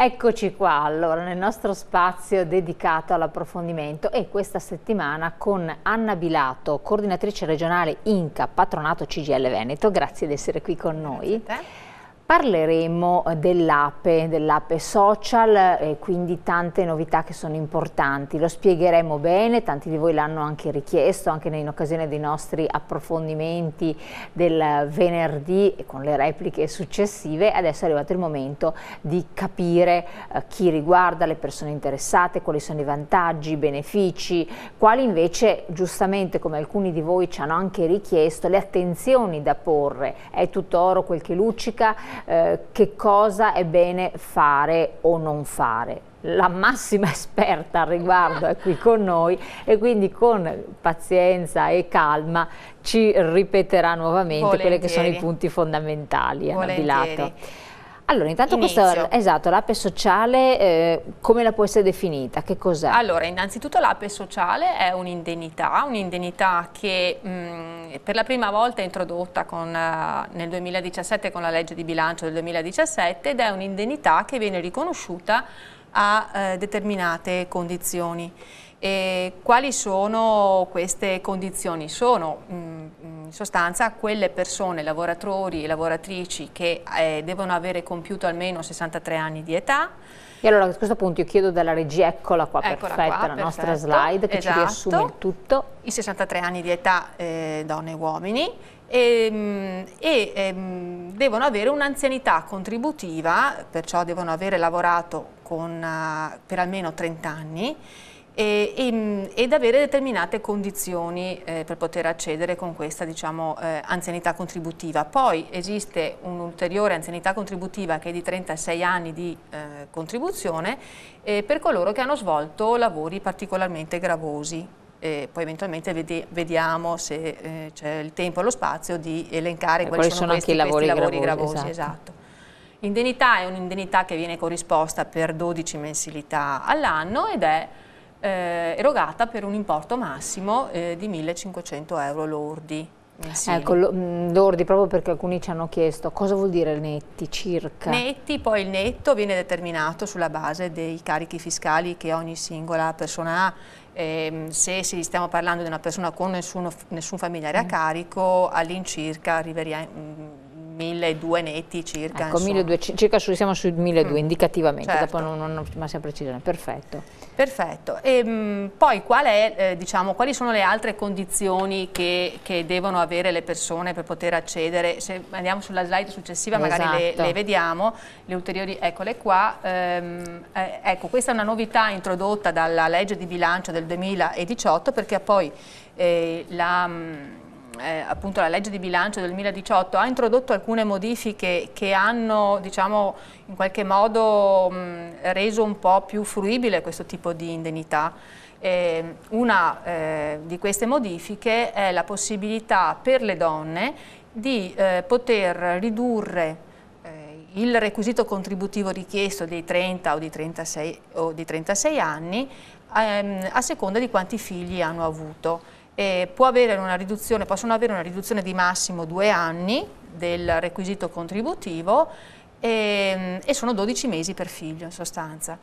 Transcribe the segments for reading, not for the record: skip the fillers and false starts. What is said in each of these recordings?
Eccoci qua, allora, nel nostro spazio dedicato all'approfondimento e questa settimana con Anna Bilato, coordinatrice regionale INCA Patronato CGIL Veneto. Grazie di essere qui con noi. Grazie a te. Parleremo dell'ape social e quindi tante novità che sono importanti. Lo spiegheremo bene, tanti di voi l'hanno anche richiesto, anche in occasione dei nostri approfondimenti del venerdì e con le repliche successive. Adesso è arrivato il momento di capire chi riguarda, le persone interessate, quali sono i vantaggi, i benefici, quali invece, giustamente come alcuni di voi ci hanno anche richiesto, le attenzioni da porre. È tutto oro quel che luccica? Che cosa è bene fare o non fare. La massima esperta al riguardo è qui con noi e quindi con pazienza e calma ci ripeterà nuovamente quelli che sono i punti fondamentali. Anna Bilato. Allora, intanto questa, esatto, l'ape sociale, come la può essere definita? Che cos'è? Allora, innanzitutto l'ape sociale è un'indennità che per la prima volta è introdotta nel 2017 con la legge di bilancio del 2017 ed è un'indennità che viene riconosciuta a determinate condizioni. E quali sono queste condizioni? Sono in sostanza quelle persone, lavoratori e lavoratrici che devono avere compiuto almeno 63 anni di età. E allora a questo punto io chiedo dalla regia, eccola qua, perfetta, la nostra slide che ci riassume il tutto. I 63 anni di età, donne e uomini, devono avere un'anzianità contributiva, perciò devono avere lavorato per almeno 30 anni, ed avere determinate condizioni per poter accedere con questa, diciamo, anzianità contributiva. Poi esiste un'ulteriore anzianità contributiva che è di 36 anni di contribuzione per coloro che hanno svolto lavori particolarmente gravosi. Poi eventualmente vediamo se c'è il tempo e lo spazio di elencare quali sono questi lavori gravosi. Esatto. L'indennità è un'indennità che viene corrisposta per 12 mensilità all'anno ed è erogata per un importo massimo di 1.500 euro lordi mensili. Ecco, lordi, proprio perché alcuni ci hanno chiesto cosa vuol dire netti circa? Netti, poi il netto viene determinato sulla base dei carichi fiscali che ogni singola persona ha. Se stiamo parlando di una persona con nessun familiare a carico, all'incirca arriverà 1.200 netti circa. Ecco, 1.200, circa siamo sui 1.200 indicativamente, certo. Dopo non massima precisione, perfetto. Perfetto. Poi diciamo, quali sono le altre condizioni che devono avere le persone per poter accedere? Se andiamo sulla slide successiva magari le vediamo, le ulteriori, eccole qua. Ecco, questa è una novità introdotta dalla legge di bilancio del 2018 perché poi appunto la legge di bilancio del 2018 ha introdotto alcune modifiche che hanno, diciamo, in qualche modo reso un po' più fruibile questo tipo di indennità. Una di queste modifiche è la possibilità per le donne di poter ridurre il requisito contributivo richiesto dei 30 o di 36 anni a seconda di quanti figli hanno avuto. Possono avere una riduzione di massimo 2 anni del requisito contributivo e sono 12 mesi per figlio in sostanza.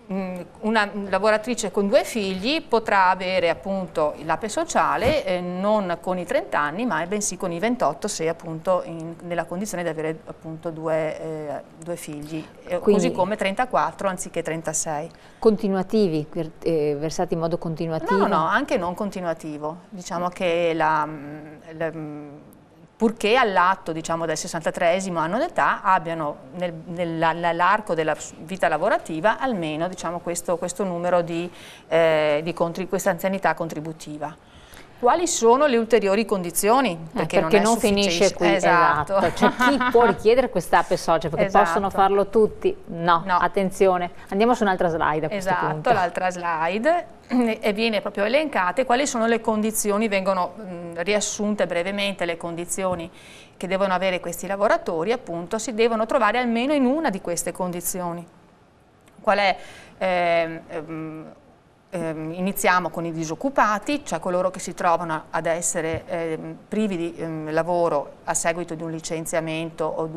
Una lavoratrice con 2 figli potrà avere appunto l'APE sociale non con i 30 anni ma bensì con i 28 se appunto nella condizione di avere appunto due figli. Quindi, così come 34 anziché 36. Continuativi, versati in modo continuativo? No, anche non continuativo. Diciamo che purché all'atto, diciamo, del 63esimo anno d'età abbiano nell'arco della vita lavorativa almeno, diciamo, questo numero di questa anzianità contributiva. Quali sono le ulteriori condizioni? Perché non finisce qui, esatto. C'è chi può richiedere quest'ape social, perché possono farlo tutti? No, attenzione, andiamo su un'altra slide a questo punto. L'altra slide, e viene proprio elencate quali sono le condizioni, vengono riassunte brevemente le condizioni che devono avere questi lavoratori, appunto si devono trovare almeno in una di queste condizioni. Qual è? iniziamo con i disoccupati, cioè coloro che si trovano ad essere privi di lavoro a seguito di un licenziamento o di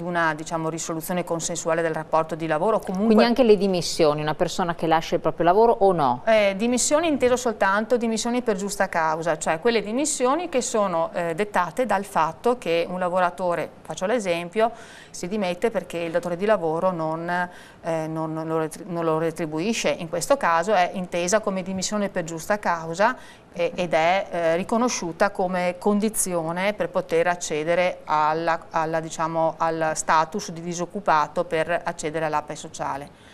una diciamo, risoluzione consensuale del rapporto di lavoro. Comunque, quindi anche le dimissioni, una persona che lascia il proprio lavoro o no? Dimissioni inteso soltanto dimissioni per giusta causa, cioè quelle dimissioni che sono dettate dal fatto che un lavoratore, faccio l'esempio, si dimette perché il datore di lavoro non lo retribuisce. In questo caso è intesa come dimissione per giusta causa ed è riconosciuta come condizione per poter accedere diciamo, al status di disoccupato per accedere all'APE sociale.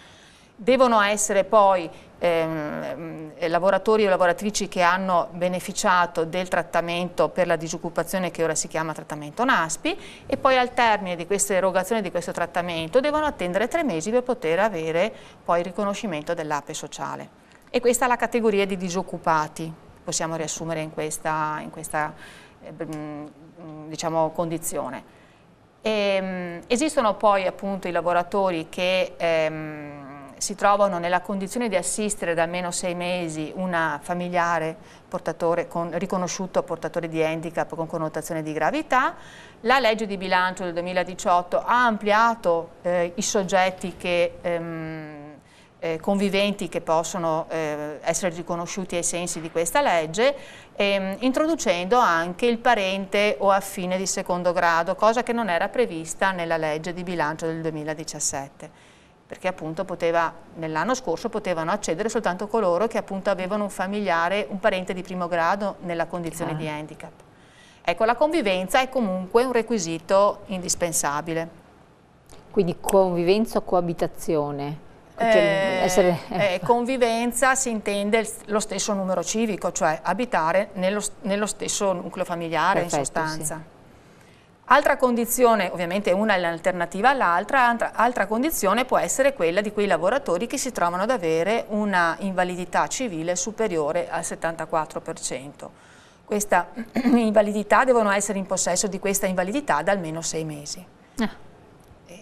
Devono essere poi lavoratori o lavoratrici che hanno beneficiato del trattamento per la disoccupazione che ora si chiama trattamento NASPI, e poi al termine di questa erogazione di questo trattamento devono attendere 3 mesi per poter avere poi il riconoscimento dell'APE sociale. E questa è la categoria di disoccupati, possiamo riassumere in questa diciamo, condizione. Esistono poi appunto i lavoratori che si trovano nella condizione di assistere da almeno 6 mesi una familiare riconosciuto portatore di handicap con connotazione di gravità. La legge di bilancio del 2018 ha ampliato i soggetti conviventi che possono essere riconosciuti ai sensi di questa legge, introducendo anche il parente o affine di secondo grado, cosa che non era prevista nella legge di bilancio del 2017. Perché appunto nell'anno scorso potevano accedere soltanto coloro che appunto avevano un familiare, un parente di primo grado nella condizione di handicap. Ecco, la convivenza è comunque un requisito indispensabile. Quindi convivenza o coabitazione? Convivenza si intende lo stesso numero civico, cioè abitare nello stesso nucleo familiare. Perfetto, in sostanza. Sì. Altra condizione, ovviamente una è l'alternativa all'altra, altra condizione può essere quella di quei lavoratori che si trovano ad avere una invalidità civile superiore al 74%. Questa invalidità devono essere in possesso di questa invalidità da almeno 6 mesi.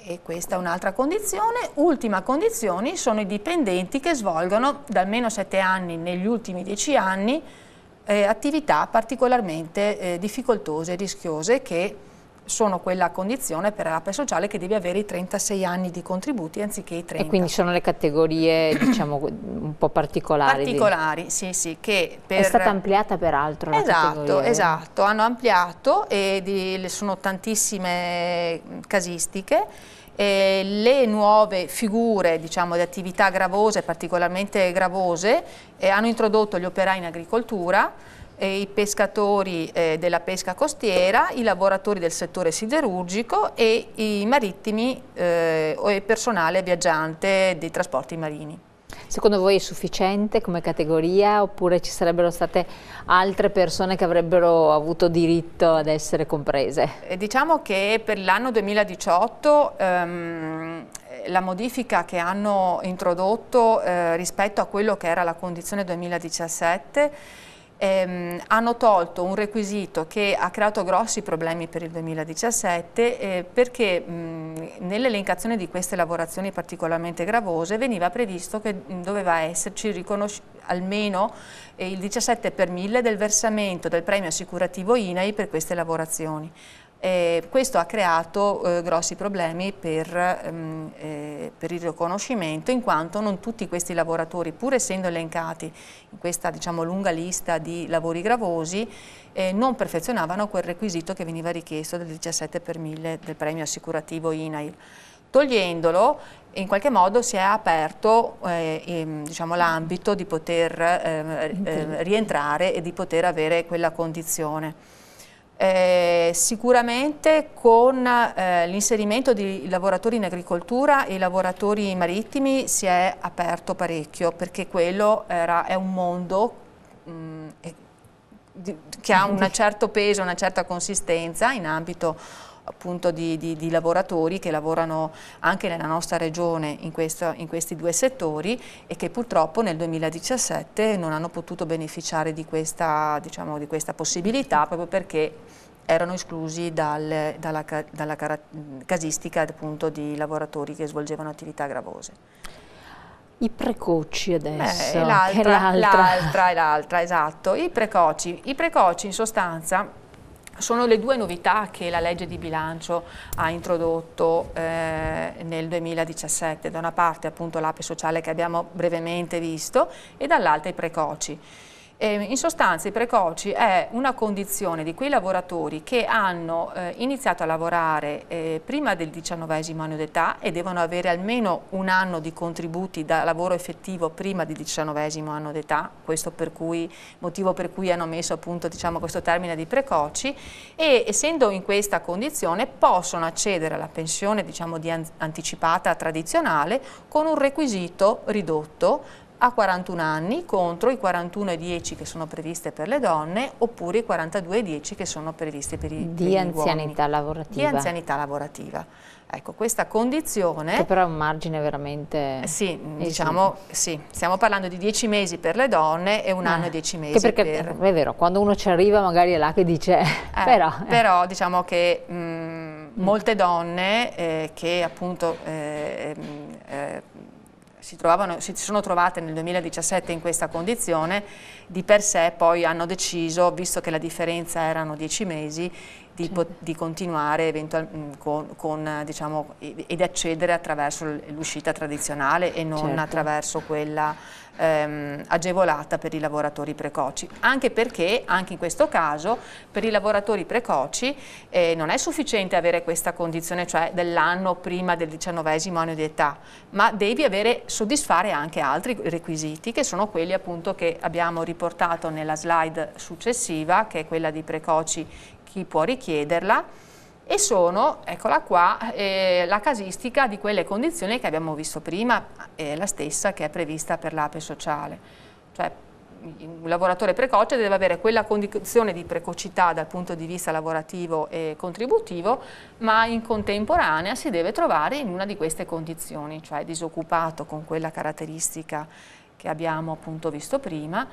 E questa è un'altra condizione. Ultima condizione sono i dipendenti che svolgono da almeno 7 anni negli ultimi 10 anni attività particolarmente difficoltose e rischiose, che sono quella condizione per l'APE sociale che deve avere i 36 anni di contributi anziché i 30. E quindi sono le categorie diciamo un po' particolari. Particolari, sì, che è stata ampliata peraltro la categoria. Esatto, hanno ampliato e sono tantissime casistiche. Le nuove figure diciamo, di attività gravose, particolarmente gravose, hanno introdotto gli operai in agricoltura, i pescatori della pesca costiera, i lavoratori del settore siderurgico e i marittimi o il personale viaggiante dei trasporti marini. Secondo voi è sufficiente come categoria oppure ci sarebbero state altre persone che avrebbero avuto diritto ad essere comprese? Diciamo che per l'anno 2018 la modifica che hanno introdotto rispetto a quello che era la condizione 2017 hanno tolto un requisito che ha creato grossi problemi per il 2017 perché nell'elencazione di queste lavorazioni particolarmente gravose veniva previsto che doveva esserci almeno il 17 per 1000 del versamento del premio assicurativo INAIL per queste lavorazioni. Questo ha creato grossi problemi per il riconoscimento, in quanto non tutti questi lavoratori, pur essendo elencati in questa diciamo, lunga lista di lavori gravosi, non perfezionavano quel requisito che veniva richiesto del 17 per 1000 del premio assicurativo INAIL. Togliendolo, in qualche modo si è aperto diciamo, l'ambito di poter rientrare e di poter avere quella condizione. Sicuramente con l'inserimento di lavoratori in agricoltura e lavoratori marittimi si è aperto parecchio, perché quello è un mondo che ha un certo peso, una certa consistenza in ambito appunto di lavoratori che lavorano anche nella nostra regione in questi due settori e che purtroppo nel 2017 non hanno potuto beneficiare di questa, diciamo, di questa possibilità proprio perché erano esclusi dalla casistica appunto di lavoratori che svolgevano attività gravose. I precoci adesso, l'altra, esatto. I precoci in sostanza sono le due novità che la legge di bilancio ha introdotto nel 2017, da una parte appunto l'APE sociale che abbiamo brevemente visto e dall'altra i precoci. In sostanza i precoci è una condizione di quei lavoratori che hanno iniziato a lavorare prima del 19° anno d'età e devono avere almeno un anno di contributi da lavoro effettivo prima del 19° anno d'età, questo motivo per cui hanno messo appunto questo termine di precoci, e essendo in questa condizione possono accedere alla pensione di anticipata tradizionale con un requisito ridotto a 41 anni contro i 41,10 che sono previste per le donne oppure i 42,10 che sono previsti per gli di anzianità uomini. lavorativa. Di anzianità lavorativa. Ecco, questa condizione... Che però è un margine veramente... Sì, sì, stiamo parlando di 10 mesi per le donne e un anno e 10 mesi perché è vero, quando uno ci arriva magari è là che dice... Però diciamo che molte donne che appunto... si sono trovate nel 2017 in questa condizione, di per sé poi hanno deciso, visto che la differenza erano 10 mesi, di continuare ed accedere attraverso l'uscita tradizionale e non attraverso quella agevolata per i lavoratori precoci, anche perché anche in questo caso per i lavoratori precoci non è sufficiente avere questa condizione, cioè dell'anno prima del 19° anno di età, ma devi soddisfare anche altri requisiti che sono quelli appunto che abbiamo riportato nella slide successiva, che è quella di precoci chi può richiederla, e sono, eccola qua, la casistica di quelle condizioni che abbiamo visto prima, la stessa che è prevista per l'APE sociale. Cioè un lavoratore precoce deve avere quella condizione di precocità dal punto di vista lavorativo e contributivo, ma in contemporanea si deve trovare in una di queste condizioni, cioè disoccupato con quella caratteristica che abbiamo appunto visto prima,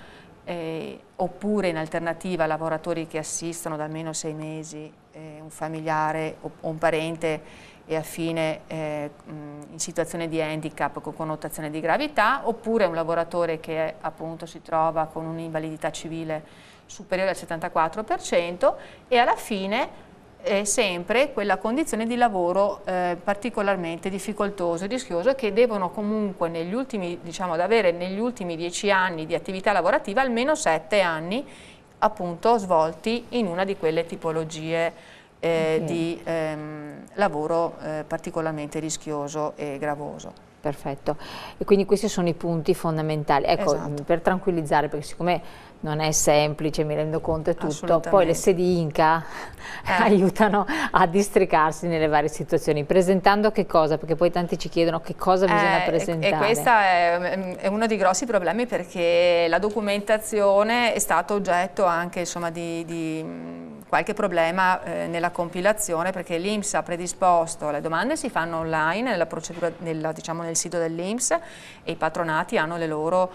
oppure in alternativa lavoratori che assistono da almeno 6 mesi un familiare o un parente e affine in situazione di handicap con connotazione di gravità, oppure un lavoratore che appunto si trova con un'invalidità civile superiore al 74% e alla fine sempre quella condizione di lavoro particolarmente difficoltoso e rischioso, che devono comunque negli ultimi, ad avere negli ultimi 10 anni di attività lavorativa almeno 7 anni appunto svolti in una di quelle tipologie di lavoro particolarmente rischioso e gravoso. Perfetto, e quindi questi sono i punti fondamentali. Ecco, esatto. Per tranquillizzare, perché siccome non è semplice, mi rendo conto, è tutto, poi le sedi Inca aiutano a districarsi nelle varie situazioni. Presentando che cosa? Perché poi tanti ci chiedono che cosa bisogna presentare. E questo è uno dei grossi problemi, perché la documentazione è stata oggetto anche di qualche problema nella compilazione, perché l'INPS ha predisposto, le domande si fanno online nella procedura, nel sito dell'INPS, e i patronati hanno le loro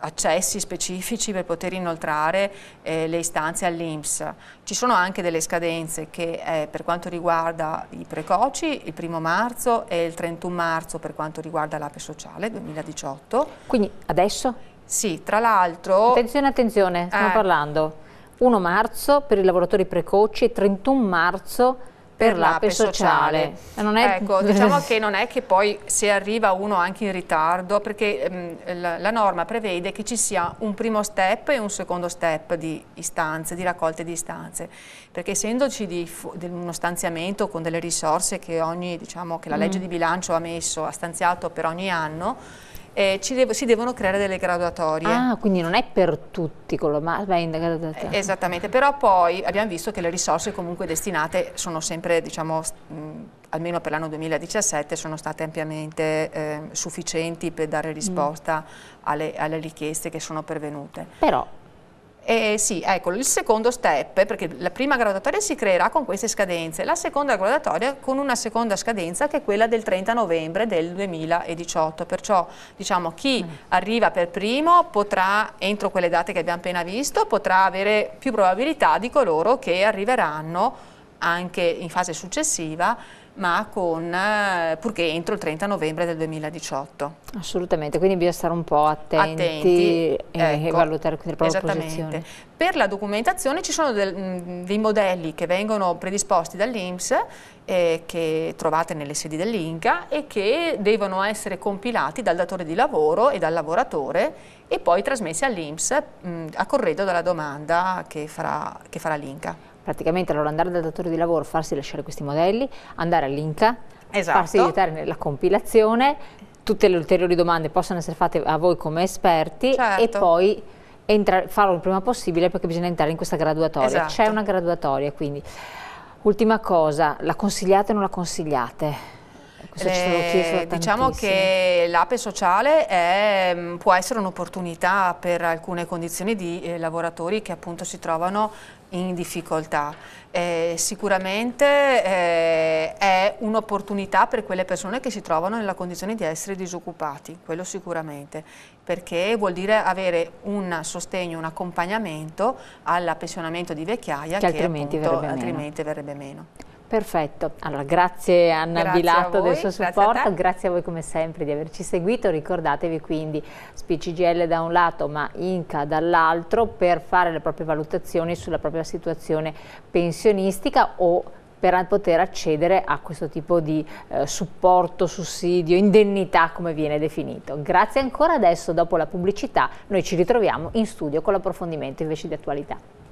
accessi specifici per poter inoltrare le istanze all'INPS. Ci sono anche delle scadenze che per quanto riguarda i precoci il 1° marzo e il 31 marzo per quanto riguarda l'APE sociale 2018. Quindi adesso? Sì, tra l'altro... Attenzione, stiamo parlando 1 marzo per i lavoratori precoci e 31 marzo per l'APE sociale. Non è... Ecco, diciamo che non è che poi se arriva uno anche in ritardo, perché la norma prevede che ci sia un primo step e un secondo step di istanze, di raccolte di istanze, perché essendoci uno stanziamento con delle risorse che che la legge di bilancio ha stanziato per ogni anno, si devono creare delle graduatorie. Ah, quindi non è per tutti, esattamente, però poi abbiamo visto che le risorse comunque destinate sono sempre, almeno per l'anno 2017, sono state ampiamente sufficienti per dare risposta alle richieste che sono pervenute. Però sì, ecco, il secondo step, perché la prima graduatoria si creerà con queste scadenze, la seconda graduatoria con una seconda scadenza che è quella del 30 novembre del 2018, perciò chi arriva per primo potrà, entro quelle date che abbiamo appena visto, potrà avere più probabilità di coloro che arriveranno anche in fase successiva ma purché entro il 30 novembre del 2018. Assolutamente, quindi bisogna stare un po' attenti e valutare le proprie posizioni. Per la documentazione ci sono dei modelli che vengono predisposti dall'INPS, che trovate nelle sedi dell'INCA, e che devono essere compilati dal datore di lavoro e dal lavoratore e poi trasmessi all'INPS a corredo della domanda che farà l'INCA. Praticamente allora andare dal datore di lavoro, farsi lasciare questi modelli, andare all'INCA, farsi aiutare nella compilazione, tutte le ulteriori domande possono essere fatte a voi come esperti, e poi farlo il prima possibile, perché bisogna entrare in questa graduatoria. C'è una graduatoria, quindi ultima cosa, la consigliate o non la consigliate? Diciamo che l'APE sociale può essere un'opportunità per alcune condizioni di lavoratori che appunto si trovano in difficoltà. Sicuramente è un'opportunità per quelle persone che si trovano nella condizione di essere disoccupati, quello sicuramente, perché vuol dire avere un sostegno, un accompagnamento al pensionamento di vecchiaia che altrimenti verrebbe meno. Perfetto, allora grazie Anna Bilatto del suo supporto, grazie a voi come sempre di averci seguito. Ricordatevi quindi SPI-CGIL da un lato ma INCA dall'altro per fare le proprie valutazioni sulla propria situazione pensionistica o per poter accedere a questo tipo di supporto, sussidio, indennità come viene definito. Grazie ancora, adesso dopo la pubblicità noi ci ritroviamo in studio con l'approfondimento invece di attualità.